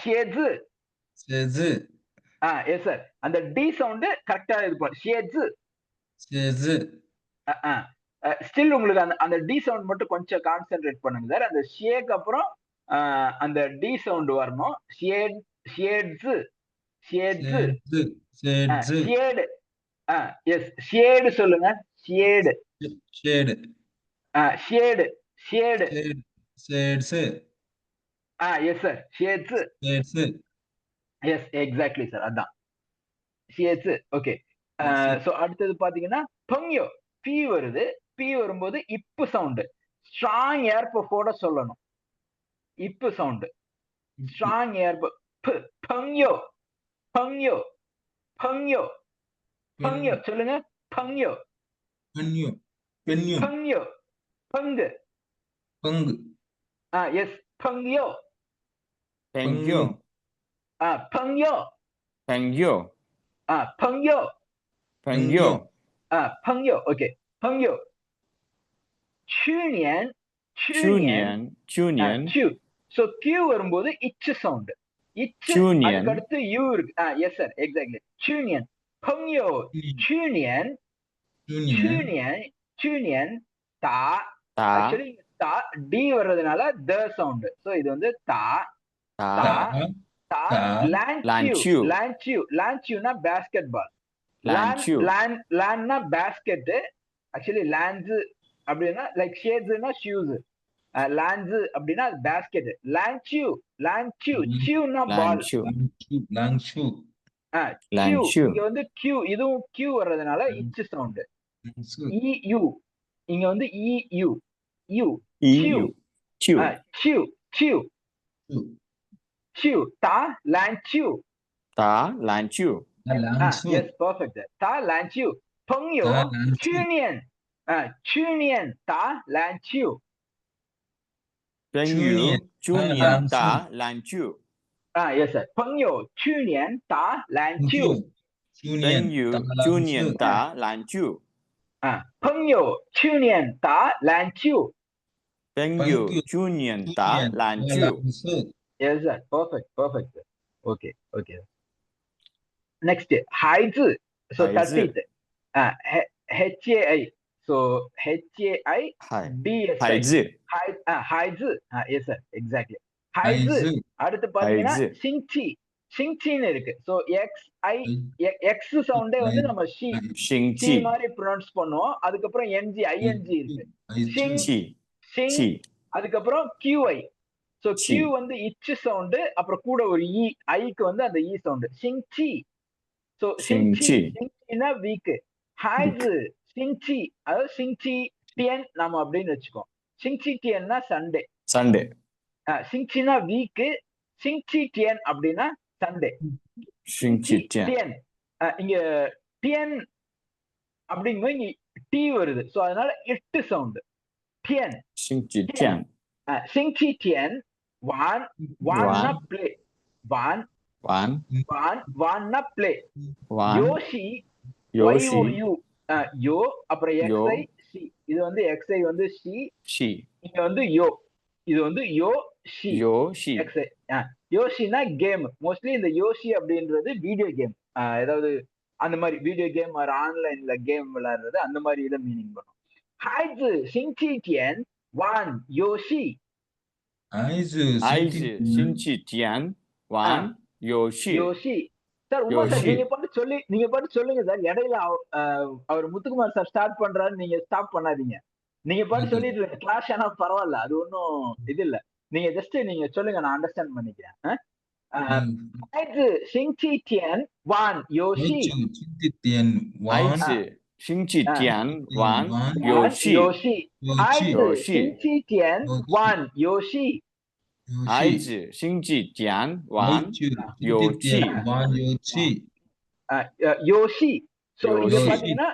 ஷேட்சு சேச்சு எஸ் சார் அந்த டி சவுண்ட் கரெக்டா இருக்கும் ஷேட்சு சேச்சு ஸ்டில் உங்களுக்கு அந்த டி சவுண்ட் மட்டும் கொஞ்சம் கான்சென்ட்ரேட் பண்ணுங்க சார் அந்த ஷேக்கு அப்புறம் அந்த டி சவுண்ட் வரணும் ஷேட்ஸு ஷேட்ஸு ஷேடு எஸ் ஷேடு சொல்லுங்க ஷேடு ஷேடு ஷேடு ஷேடு ஷேட்ஸு எஸ் சார் ஷேட்ஸு ஷேட்ஸு எஸ் எக்ஸாக்ட்லி சார் அதான் ஷேட்ஸு ஓகே ஸோ அடுத்தது பாத்தீங்கன்னா பங்யோ பி வருது பி வரும்போது இப்பு சவுண்டு ஸ்ட்ராங் ஏர்போட சொல்லணும் இப்பு சவுண்டு ஸ்ட்ராங் ஏர்போ பங்யோ பங்யோ பங்யோ பங்யோ சொல்லுங்க பங்யோ பன்யோ பென்யோ பங்யோ பங்கு பங்கு எஸ் பங்யோ பெங்யோ பங்யோ பெங்யோ பங்யோ பெங்யோ பங்யோ ஓகே பங்யோ சூனியன் சூனியன் சூனியன் சோ கியூ வரும்போது இச்சு சவுண்ட் இச்சு அதுக்கு அடுத்து யூ இருக்கு எஸ் சார் எக்ஸாக்ட்லி சூனியன் பங்யோ சூனியன் சூனியன் சூனியன் தா ஆக்சுவலி தா டி வர்றதுனால த சவுண்ட் சோ இது வந்து தா தா தா லான்சியூ லான்சியூ லான்சியூனா பாஸ்கெட் பால் லான்னா பாஸ்கெட் ஆக்சுவலி லான்ஸ் அப்படின்னா லைக் ஷேட்ஸ்னா ஷூஸ் லான்ஸ் அப்படின்னா பாஸ்கெட் லான்சியூ லான்சியூ சியூனா பால் லான்சியூ இங்க வந்து கியூ இதுவும் கியூ வர்றதுனால இச்சு சவுண்ட் இ யூ இங்க வந்து இ யூ யூ சியூ சியூ சியூ சியூ தா லான்சியூ தா லான்சியூ எஸ் பெர்ஃபெக்ட் தா லான்சியூ பங்யோ சூனியன் சூனியன் தா லான்சியூ பெங்யோ சூனியன் தா லான்சியூ yes sir pengyo chunian ta lanqiu பெங்யோ சூனியன் தா லான்சியூ pengyo chunian ta lanqiu பெங்யோ சூனியன் தா லான்சியூ yes sir perfect sir. okay next haizi so 30th hai so hai ds haizi haizi yes sir exactly haizi அடுத்து பாத்தீங்கன்னா சிங்சி சிங்சின்னு இருக்கு so X ஐ X சவுண்டே வந்து நம்ம she மாதிரி pronounce பண்ணுவோம் அதுக்கப்புறம் என்ஜி ஐஎன்ஜி இருக்கு சிங் அதுக்கப்புறம் கியூஐ சோ கியூ வந்து இச்சு சவுண்டு அப்புறம் கூட ஒரு இ ஐக்கு வந்து அந்த இ சவுண்டு சிங்சி சோ சிங்சினா வீக் ஹைஸ் சிங்சி அதாவது சிங்சி டியன் நாம அப்படின்னு வச்சுக்கோ சிங்சி டியன்னா சண்டே சிங்சினா வீக் சிங்சி டியன் அப்படின்னா சண்டே டியன் இங்க டியன் அப்படிங்கும்போது இங்க டி வருது சோ அதனால எட்டு சவுண்ட் டியன் சிங்சி டியன் வான்னா பிளே வான்னா பிளே யோஷி YOU யோ அப்புறம் யோ xi ஷி. இது வந்து xi வந்து ஷி, ஷி இங்க வந்து யோ. இது வந்து யோ ஷி யோ ஷி xi. யோஷினா கேம். மோஸ்ட்லி இந்த யோஷி அப்படின்றது வீடியோ கேம். ஏதாவது அந்த மாதிரி வீடியோ கேம் ஒரு ஆன்லைன்ல கேம் விளையாடுறது அந்த மாதிரி இதை மீனிங் பண்ணும். ஹாய்ஸு சிங்சி டியன் வான் யோஷி. 孩子星期ஐஜு சின்சி டியான் வான் யோஷி யோஷி. சார் உமா சார் யோஷி நீங்க பாட்டு சொல்லுங்க சார். இடையில அவர் முத்துக்குமார் சார் ஸ்டார்ட் பண்றாரு, நீங்க ஸ்டாப் பண்ணாதீங்க. நீங்க பாட்டு சொல்லிட்டு இருங்க. கிளாஸ் ஆனா பரவாயில்ல, அது ஒன்றும் இது இல்ல. நீங்க ஜஸ்ட் நீங்க சொல்லுங்க, நான் அண்டர்ஸ்டாண்ட் பண்ணிக்கிறேன். 孩子星期天玩游 孩戏。子星期天玩ஐஜு சின்சி டியான் வான் 玩 玩 யோஷி 游戏。游孩戏子 游戏星期天玩游戏。游 ஐ 戏 ஜு சின்சி டியான் 孩 வான் 子星期 யோஷி 天玩游戏游戏。ஸோ இங்க யோஷி பாத்தீங்கன்னா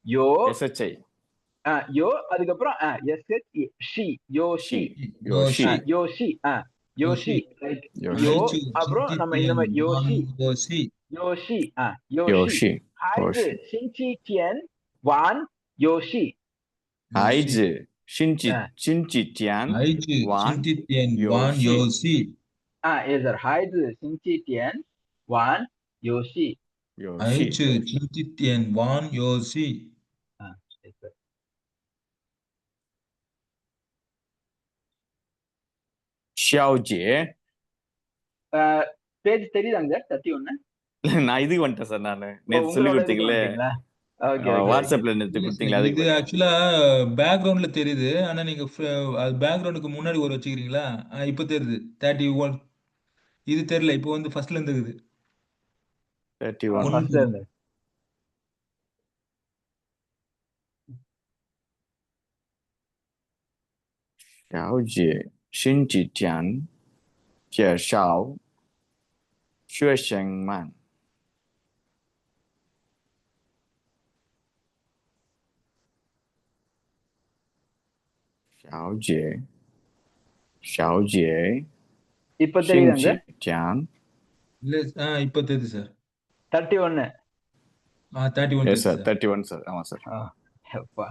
யோ எஸ்ஹெச்ஐ யோ அதுக்கப்புறம் எஸ்ஹெச் ஷி யோஷி. யோஷி யோஷி யோஷி லைக் யோஷி யோ 孩子 அப்புறம் 星期 நம்ம இந்த 天 மாதிரி 玩 யோஷி 游戏 யோஷி யோஷி. யோஷி 孩子 யோஷி 星期天玩游戏。孩子星期啊天孩子玩星期天游玩戏游戏yes sir. 孩子星期天玩游戏。游孩戏子星期天玩游戏yes sir. 小姐 page தெரியுதாங்க சார் 31? நான் இதுக்கு வந்துட்டேன் சார். நான் நேற்று சொல்லி உங்களோட இதுக்கு கொடுத்தீங்களே வந்துட்டீங்களா? ஓகே வாட்ஸ்அப்ல நேற்று இல்ல கொடுத்தீங்களா சார், அதுக்கு இது ஆக்சுவலா பேக்ரவுண்ட்ல தெரியுது. ஆனா நீங்க அது பேக்ரவுண்டுக்கு முன்னாடி ஒரு வச்சுக்கிறீங்களா? இப்ப தெரியுது 31. இது தெரியல. இப்போ வந்து ஃபர்ஸ்ட்ல இருந்து இருக்குது. 31 ஃபர்ஸ்ட் ஒன்று இருந்து. 小姐星期天介绍学生们小姐 இப்ப 星 தெரியுதாங்க 期天 இல்ல இப்போ தெரியுது சார். 31? 31 எஸ் தெரியுது சார் சார். 31 சார். ஆமா சார். அப்பா.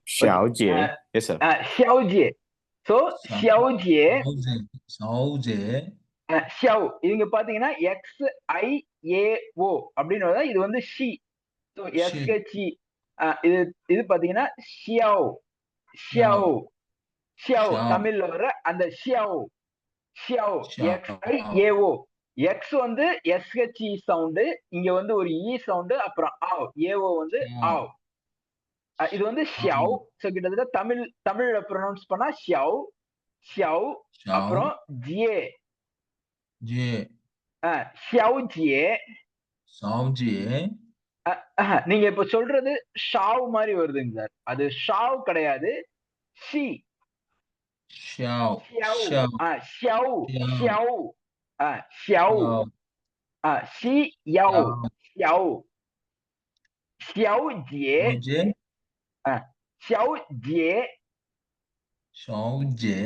小姐எஸ் சார். 小姐. So 小姐小姐ஷவ் இங்க பாத்தீங்கன்னா XIAO அப்படின்னு வருதா? இது வந்து ஷி. So SHE. இது இது பாத்தீங்கன்னா ஷியாவ் ஷியாவ் ஷியாவ் தமிழ்ல வர அந்த ஷியாவ் ஷியாவ் XIAO. எக்ஸ் வந்து எஸ்ஹெச்இ சவுண்டு, இங்க வந்து ஒரு இ சவுண்டு, அப்புறம் ஆவ். ஏஓ வந்து ஆவ். இது வந்து ஷியாவ். ஸோ கிட்டத்தட்ட தமிழ்ல ப்ரொனவுன்ஸ் பண்ணா ஷியாவ் ஷியாவ். அப்புறம் ஜியே 姐 ஷியாவ் ஜியே. 小姐 நீங்க இப்ப சொல்றது ஷாவ் மாதிரி வருதுங்க சார். அது ஷாவ் கிடையாது. ஷி 小 ஷியாவ் 小 ஷியாவ் 小 ஷியாவ் ஷியாவ் ஷி யாவ் ஷியாவ் ஷியாவ் ஜியே 小姐 ஷியாவ் ஜியே. 小姐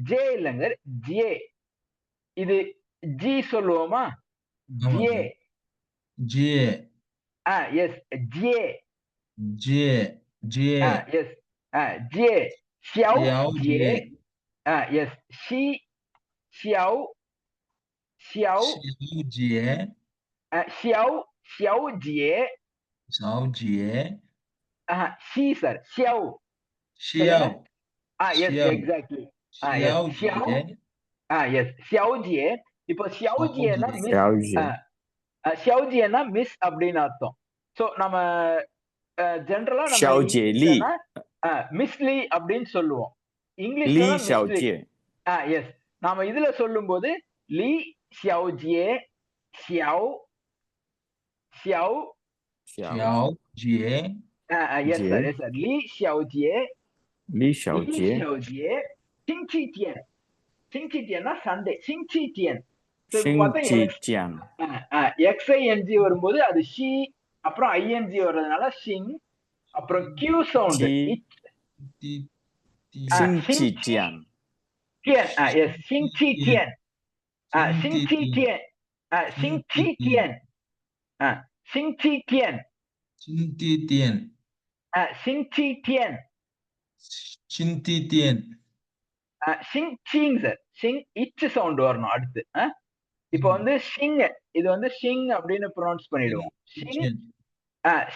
ஜே இல்லைங்க, ஜியே. இது ஜி சொல்லுவோமா? ஜியே. ஜே எஸ் ஜியே. ஜே ஜே எஸ் ஜியே. ஷியாவ் 小 ஜியே. 姐 எஸ் ஷி ஷியாவ் ஷியாவ் 小姐 ஷியாவ் ஷியாவ் ஜியே. 小姐 ஷி சார் ஷியாவ். 小 எஸ் 小 எக்ஸாக்ட்லி. 小 எஸ் ஷியாவ். 姐 எஸ் ஷியாவ் ஜியே. இப்போ ஷியாவ் ஜியேனா மிஸ். 小姐 ஷியாவ் ஜியேனா மிஸ் அப்படின்னு அர்த்தம். ஸோ நம்ம ஜென்ரலா நம்ம 小姐丽 மிஸ் லீ அப்படின்னு சொல்லுவோம். லீ இங்கிலீஷ்ல 小 மிஸ் லீ.姐 எஸ். நாம இதுல சொல்லும்போது லீ ஷியாவ் ஜியே ஷியாவ் ஷியாவ். 小姐 எஸ் சார் எஸ் சார். லீ ஷியாவ் ஜியே 李小 லீ 姐 ஷியாவ் ஜியே. சிங்சி டியன். சிங்சி டியன்னா சண்டே. சிங்சி டியன். 星期天 எக்ஸ்ஐஎன்ஜி வரும்போது அது ஷி, அப்புறம் ஐஎன்ஜி வர்றதுனால ஷிங், அப்புறம் கியூ சவுண்ட் 第 星期天 டியன். எஸ் 星期天 星期天 星期天 星期天 சிந்தித்தியன் சிங்சிடியன் சிந்தித்தியன் சிங் சார் சிங் இச் சவுண்ட் வரணும் அடுத்து. இப்போ வந்து ஷிங், இது வந்து ஷிங் அப்படின்னு ப்ரொனவுன்ஸ் பண்ணிடுவோம். ஷிங்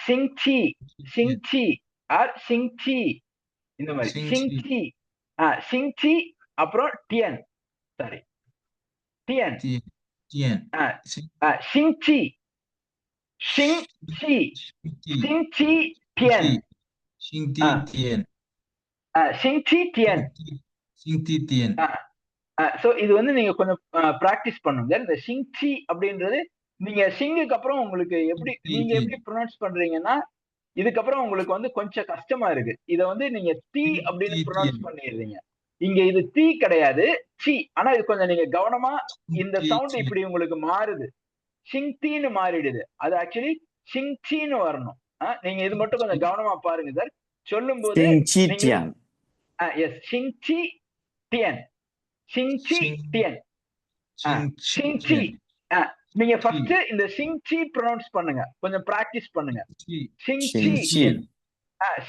சிங்சி சிங்சி ஆர் சிங்சி இந்த மாதிரி சிங்சி சிங்சி அப்புறம் டியன் சாரி டியன் தியன் சிங்சி சிங்சி சிங்சி டியன் சிந்தித்தியன் சிங்சி டியன். சிந்தித்தியன் சோ இது வந்து நீங்க கொஞ்சம் பிராக்டிஸ் பண்ணுங்க. இந்த சிங்சி அப்படின்றது நீங்க சிங்குக்கு அப்புறம் உங்களுக்கு நீங்க எப்படி ப்ரொனவுன்ஸ் பண்றீங்கன்னா இதுக்கப்புறம் உங்களுக்கு வந்து கொஞ்சம் கஷ்டமா இருக்கு. இத வந்து நீங்க தீ அப்படின்னு ப்ரொனவுன்ஸ் பண்ணிடுறீங்க. இங்க இது தீ கிடையாது, சி. ஆனா இது கொஞ்சம் நீங்க கவனமா இந்த சவுண்ட் இப்படி உங்களுக்கு மாறுது, சிங்தீன்னு மாறிடுது. அது ஆக்சுவலி சிங்சின்னு வரணும். நீங்க இது மட்டும் கொஞ்சம் கவனமா பாருங்க சார். சொல்லும் போது சிங்சிடியன் எஸ் சிங்சி டியன் சிங்சி டியன் சிங்சி. நீங்க ஃபர்ஸ்ட் இந்த சிங்சி ப்ரொனவுன்ஸ் பண்ணுங்க, கொஞ்சம் பிராக்டிஸ் பண்ணுங்க. சிங்சி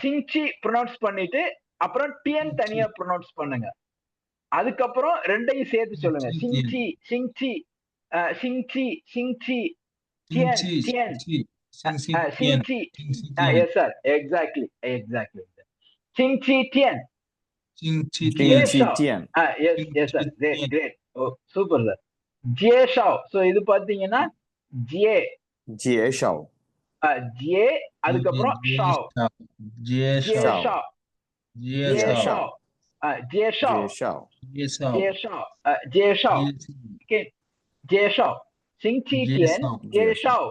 சிங்சி ப்ரொனவுன்ஸ் பண்ணிட்டு அப்புறம் டியன் தனியா ப்ரொனவுன்ஸ் பண்ணுங்க. அதுக்கப்புறம் ரெண்டையும் சேர்த்து சொல்லுங்க. சிங்சி சிங்சி சிங்சி சிங்சி டியன் டியன் சிங்சி. Yes sir, exactly exactly. சிங்சி டியன் சிங்சிடியன் yes sir, great great. Oh super sir. ஜியேஷாவ். சோ இது பாத்தீங்கன்னா ஜியே ஜியேஷாவ் ஜியே அதுக்கப்புறம் ஷாவ் ஜியேஷாவ் ஜியேஷாவ் ஜியேஷாவ் ஜியேஷாவ் ஜியேஷாவ். ஓகே ஜியேஷாவ் சிங்சிடியன் ஜியேஷாவ்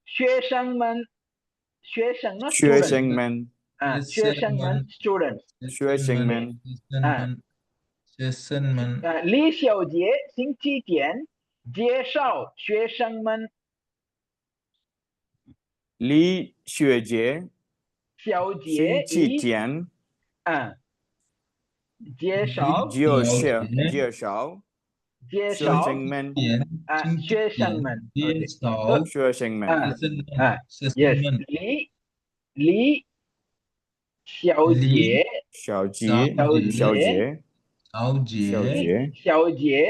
ஷுயேஷங்மன் ஷுயேஷங்மன் ஷுயேஷங்மன் ஸ்டூடெண்ட்ஸ் ஷுயேஷங்மன் லீ xiaojie சிங்சிடியன் ஜியேஷாவ் ஷுயேஷங்மன் லீ ஷுயேஜே xiaojie சிங்சிடியன் ஜியேஷாவ் ஜியோஷாவ் ஜியேஷாவ் ஷுயேஷங்மன் ஷுயேஷங்மன். ஷுயேஷங்மன் எஸ் லீ xiaojie ஷாவ்ஜி ஷாவ்ஜே xiaojie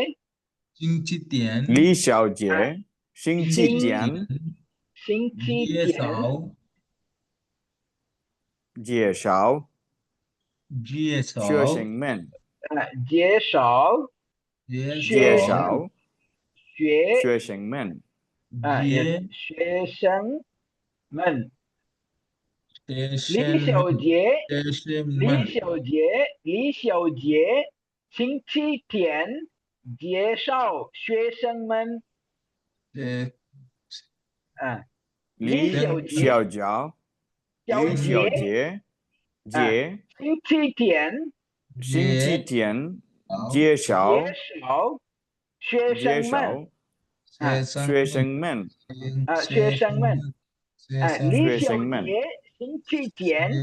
சிந்தித்தியன் லீ ஷாவ்ஜே சிங்சிடியன் சிங்சிடியன் ஜியேஷாவ் ஷுயேஷங்மன் ஜியேஷாவ் ஜியேஷாவ் ஷுயே ஷுயேஷங்மன் ஷுயேஷங்மன் லீ xiaojie லீ xiaojie சிங்சிடியன் ஜியேஷாவ் ஷுயேஷங்மன் லீ xiaojiao லீ xiaojie ஜே சிங்சிடியன் சிங்சிடியன் ஜியேஷாவ் ஷுயேஷங்மன் ஷுயேஷங்மன் ஷுயேஷங்மன் லீ xiaojie சிங்சிடியன்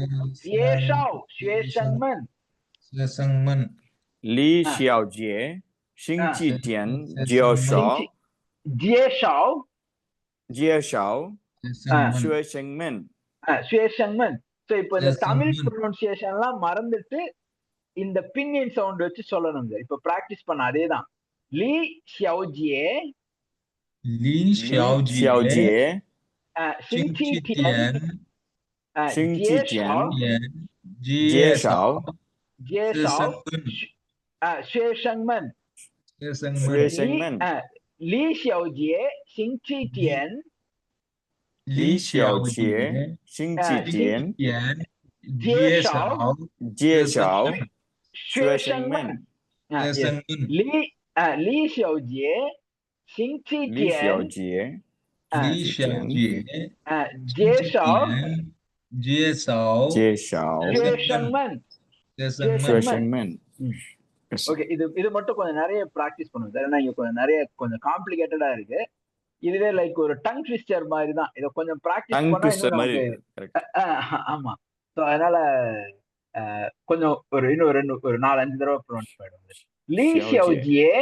ஜியேஷாவ் ஷுயேஷங்மன் லீ xiaojie சிங்சிடியன் ஜியோஷாவ் ஜியேஷாவ் ஜியேஷாவ் ஷுயேஷங்மன் ஷுயேஷங்மன். சோ இப்போ இந்த தமிழ் ப்ரொனன்சியேஷன்லாம் மறந்துட்டு இந்த பின்னியன் சவுண்ட் வச்சு சொல்லணுங்க. இப்போ பிராக்டிஸ் பண்ண அதேதான். லீ xiaojie xiaojie சிங்சிடியன் சிங்சிடியன் ஜியேஷாவ் ஜியேஷாவ் ஷுயேஷங்மன் ஷுயேஷங்மன் லீ xiaojie சிங்சிடியன் லீ xiaojie சிங்சிடியன் ஜியேஷாவ் ஜியேஷாவ் ஷுயேஷங்மன் லீ xiaojie லீ சிங்சிடியன் xiaojie ஜியேஷாவ் ஜியேஷாவ் ஷுயேஷங்மன். ஷுயேஷங்மன். ஓகே இது மட்டும் கொஞ்சம் நிறைய பிராக்டிஸ் பண்ணுங்க சார். ஏன்னா இங்க கொஞ்சம் காம்ப்ளிகேட்டடா இருக்கு. இதுவே லைக் ஒரு டங் ட்விஸ்டர் மாதிரி தான். இத கொஞ்சம் பிராக்டிஸ் பண்ணா இன்னும் நமக்கு ஆமா. சோ அதனால கொஞ்சம் இன்னும் ஒரு 4-5 தடவை ப்ரொனவுன்ஸ் பண்ணுங்க. லீ xiaojie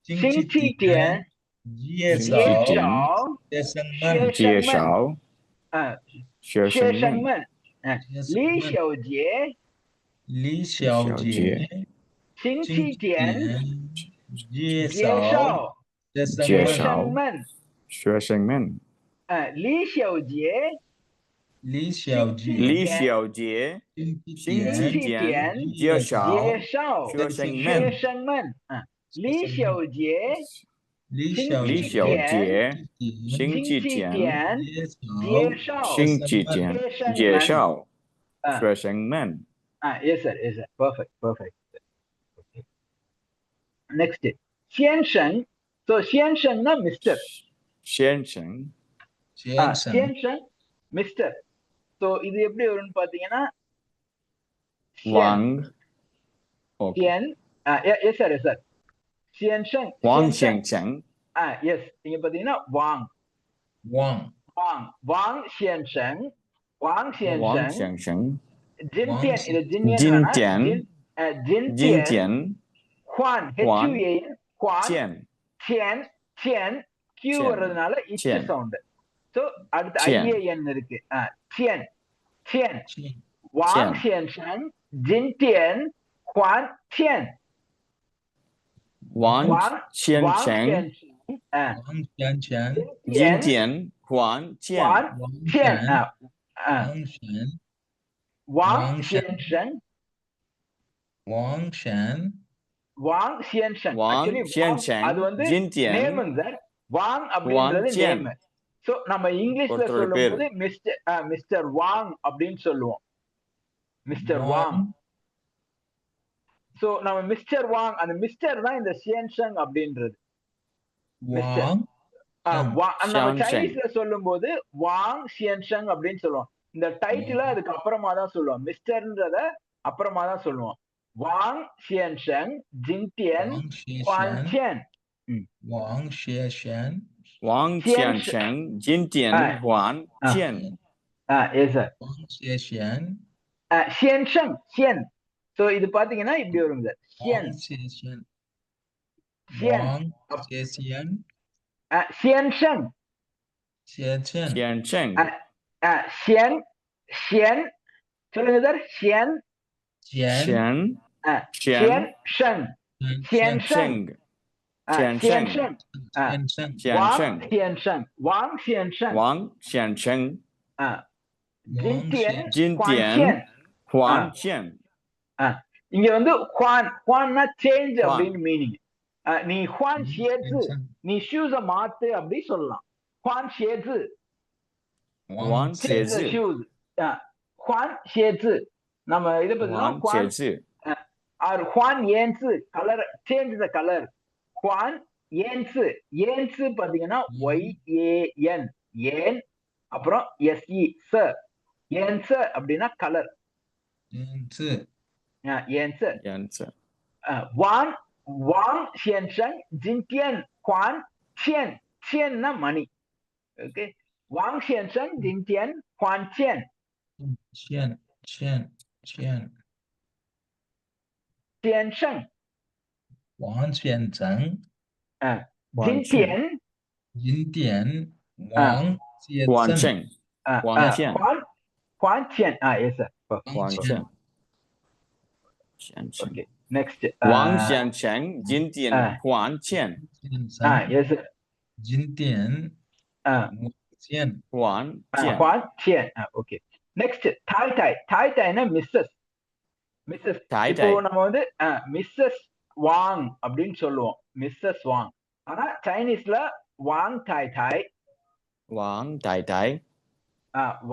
சிங்சிடியன் ஜியேஷாவ் Xie Shengmen. 介 Sheng 绍 Xie 学生 Sheng 们 Men, Li Xiaojie, Li 小 Xiaojie. 姐 Qing 金 Qi Tian, 介 Jie 绍 Shao, 介 Xie 绍 Sheng Men, 学生们 Li Xiaojie, Li Qing Qi Xiaojie. 李 Tian, 小姐 金 星 Qing 期 Qi 天 Tian, 介 Jie 绍 Jie Shao, 学生 Xie 们 Sheng Men, Li Xiaojie, Li Qing 李 Qi 小 Xiaojie. Tian, 姐星 Qing 期 Qi 天 Tian, Jie Jie Shao. Shao, 星期天 Xie Sheng 介 Men. 绍学生们 Yes, sir. Yes, sir. Perfect. Perfect. Okay. Next, Xian Sheng. So Xian Sheng na Mr. 先生 先生 Xian Sheng Mr. So இது எப்படி வரும்னு பாத்தீங்கன்னா Xian 王 OK Xian yes sir, yes sir. Xian Sheng 王 Xian Sheng 先生 yes இங்க பாத்தீங்கன்னா Wang Wang. Wang Xian Sheng Wang Xian 王 Sheng 先生 Jin Wang Tian இது Jin Tian 今 வேணா 天 Jin 今 Tian 天 Huan Huan HUAN Huan 见 Tian Tian Q Tian வர்றதுனால இச் Tian sound so அடுத்து Tian IAN இருக்கு Tian Tian Tian. Wang Tian Xianshan Jin Tian Huan Tian 王 Wang 先 Wang 生 Xianshan Wang Xianshan. 今 Tian 天还见 Huan Wang Tian Xian. Wang Xian. Wang Wang Shan. Xianshan Wang Shan. Wang Xianshan 王 actually 先 Wang அது 生 வந்து 今天 நேமுங்க sir வாங் 还 அப்படின்றது 见 name so நம்ம இங்கிலீஷ்ல ஒருத்தரோட சொல்லும் பேரு போது mister வாங் அப்படின்னு சொல்லுவோம் மிஸ்டர் வாங் Wang. சோ நம்ம மிஸ்டர் வாங் அந்த மிஸ்டர் தான் இந்த ஷியன்ஷங் அப்படின்றது மிஸ்டர் Wang. Shan. நம்ம 相声 சைனீஸ்ல சொல்லும் போது வாங் ஷியன்ஷங் அப்படின்னு சொல்லுவோம் இந்த டைட்டில அதுக்கு அப்புறமா தான் சொல்லுவோம் மிஸ்டர்ன்றத அப்புறமா தான் சொல்லுவோம் வாங் ஷியன்ஷங் ஜின்டியன் Wang Xian. குவான்சியன் Wang Xian. 王先生今天还见 yes sir Wang Xian. ஷியன்ஷங் ஷியன் சோ இது பாத்தீங்கன்னா இப்படி வருங்க சார் ஷியன் Wang Xian. ஷியன் Wang Xian. ஷியன்ஷங் Xian. 先生 ஷியன் ஷியன் சொல்லுங்க சார் ஷியன் Xian. 先 ஷியன் ஷங் ஷியன்ஷங் 先生 ஷியன்ஷங் 先 வாங் 生 ஷியன்ஷங் வாங் ஷியன்ஷங் 王先生 ஜின்டியன் 今 குவான்சியன் 天还见 இங்க வந்து குவான்னா சேஞ்ச் குவான். அப்படின்னு மீனிங் நீ குவான் ஷியேத்து நீ ஷூஸ மாத்து அப்படி சொல்லலாம் குவான் ஷியேத்து 王 சேஞ்ச் 鞋 த 子 ஷூஸ் குவான் ஷியேத்து நம்ம இதை பத்தினா 王鞋 குவான் 子 ஆர் குவான் ஏன்ஸ் கலர் சேஞ்ச் த கலர் குவான் ஏன்ஸ் பாத்தீங்கன்னா YAN ஏன் அப்புறம் SE ச ஏன்ஸ் அப்படின்னா கலர் ஏன்ஸ் 颜色 வான் வாங் ஷியன்ஷங் ஜின்டியன் குவான் சியன் சியன்னா மணி ஓகே வாங் ஷியன்ஷங் ஜின்டியன் குவான் சியன் ஷியன்ஷங் Wang Xianzheng. 王 ஜின்டியன் 银点 Wang 王 Jiezhen. 倩 王倩 குவான் சியன் yes sir 王倩先生 okay next 王先生今天还见 yes sir 银点 Jian. 还见 குவான் சியன் ஓகே நெக்ஸ்ட் தாய்னா மிஸ்ஸஸ் தாய் இப்போ தாய். நம்ம வந்து மிஸ்ஸஸ் வாங் அப்படின்னு சொல்லுவோம் மிஸ்ஸஸ் வாங் ஆனா சைனீஸ்ல வாங் தாய் 王太太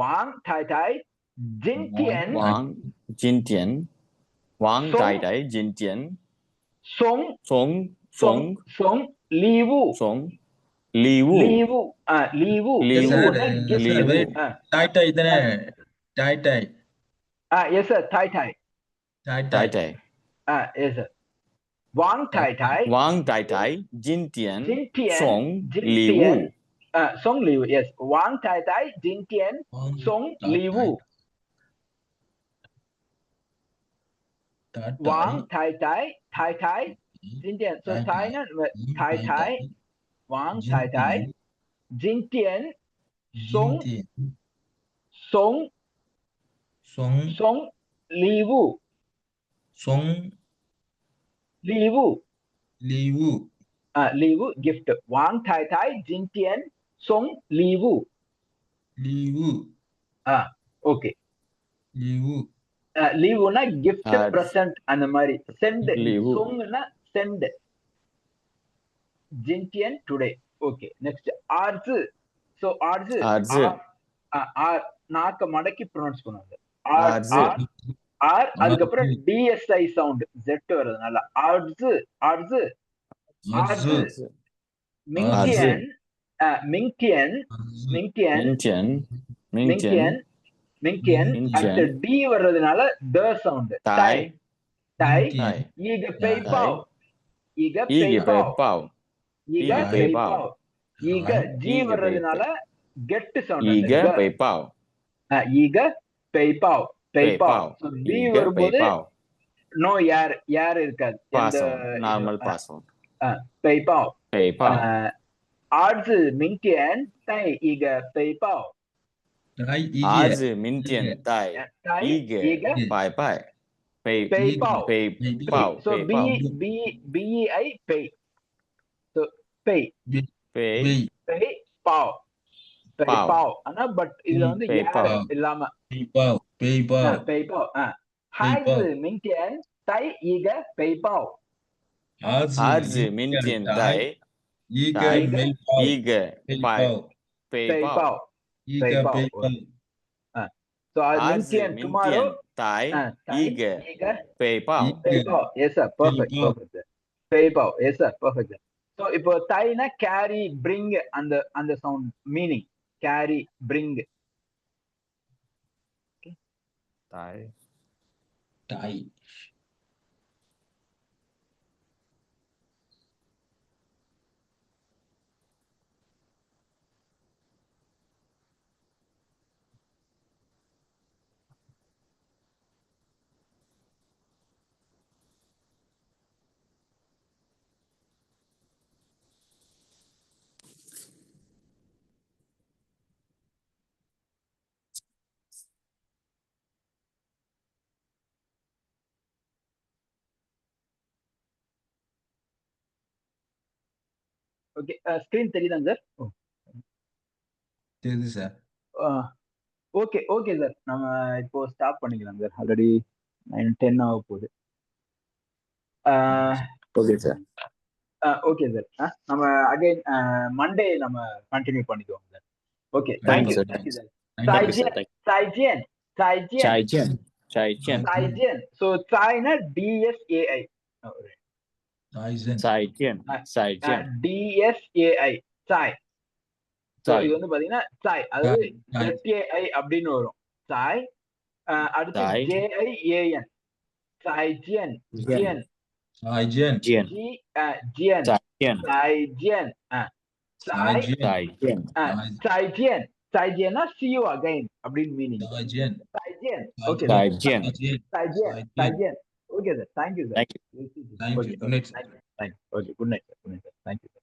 வாங் தாய் ஜின்டியன் 王今天王太太今天 சொங் 送 சொங் 送 சொங் லீவு 送礼物 லீவு லீவு Liwu. லீவுனா Yes, sir. gift. Wait. Tai Tai தானே Tai Tai. எஸ் சார் தாய் Tai 太 Tai. 太 yes sir Wang தாய்王太太今天今天送今礼天物送礼物 yes 王太太今天 Wang 送礼物 Tai Tai. 王太太今天 so 太呢太太王太太 Jintian, Song, 今天 Song, 松 Song, Liwu, 松 Liwu, 礼物 Liwu, gift. Wang Tai Tai, Jintian, Song, Liwu. 礼物 Okay. 礼物 லீவுனா gift, Ads. present அந்த மாதிரி. Send, Leave. Songனா send. Jintian today. Okay. Next, Arzu. So Arzu. Arzu. நாக்க மடக்கி pronounce பண்ணுவாங்க. Arzu. அதுக்கப்புறம் DSI sound Z வருதுனால Arzu, Arzu, Arzu. Arzu. Mingtian, Mingtian, Mingtian, Mingtian. Mingtian. அடுத்து D வர்றதுனால the sound. Tai, Tai. Tai. ஈக பெய் பாவ், ஈக பெய் Ige pav, Pau. ஈக Ige பெய் Pei pav. ஈக G Ige வர்றதுனால get sound. Ige Pei Pau. ஈக பெய் பாவ், பெய் Pei pav. Pau. So B Ige Pei வரும்போது Pau. no யார் இருக்காது. Pass on. Normal pass on. பெய் பாவ். Pei Pau. ஆர்ஜு மிங்கியன் தை ஈக பெய் pav. Tai ige Arzu Mingtian Tai. தை Ige ஈக Pai Pai. Pei பெய் Ige. Pav. Pei Pau. So Pei Pau. BEI பெய். So பெய், Pei Bei பெய் பாவ், பெய் Pau. பாவ். ஆனா பட் இதுல வந்து பெய் யார் பாவ். இல்லாம Bei Bao Bei Bao 北报孩北报子明天带一个背包。Arzu Arzu Mingtian Tai. Ige Tai. Bei Bao Ige Bei Pai. Bao Pei 背 Pau. 包 Ige Bei Bao. Bei Bao So Arzu Mingtian tomorrow. Mingtian Tai. Tai Ige一个 Pei Pau. Ige. 背包 Yes sir. Perfect. Bei Bao. Perfect. 背包 Yes sir. Perfect. So இப்போ தைனா carry, bring அந்த sound meaning. Carry, bring. Tai. Tai Okay. Screen தெரியுதாங்க sir? தெரியுது sir. Okay okay sir. நம்ம இப்போ stop பண்ணிக்கலாம் sir. Already 9:10 ஆக போகுது. Okay, sir. Okay sir. நம்ம அகைன் மண்டே நம்ம கண்டினியூ பண்ணிக்குவோம் sir. Okay, Thank thank you you, sir. Thank you sir. Thank you, sir. Thank you. 再见 Chai Jian. 再见. So 再னா DSAI. Aizen Chai Jian. Chai Jian. DSAI 再. So Chai. இது வந்து பாத்தீங்கன்னா 再, அதாவது Chai. ZAI அப்படின்னு வரும். 再. அடுத்து Chai. JIAN. 再见 Jian. Aizen Jian. Jian. Chai Jian. 再见 Aizen Chai Jian. 再见 再见னா see you again அப்படின்னு meaning. Aizen 再见 okay Chai Jian. 再见再见. Okay sir, thank you sir. Thank you. Good night, sir. Okay, good night sir. Thank you. Okay, good night sir. Good night sir. Thank you sir.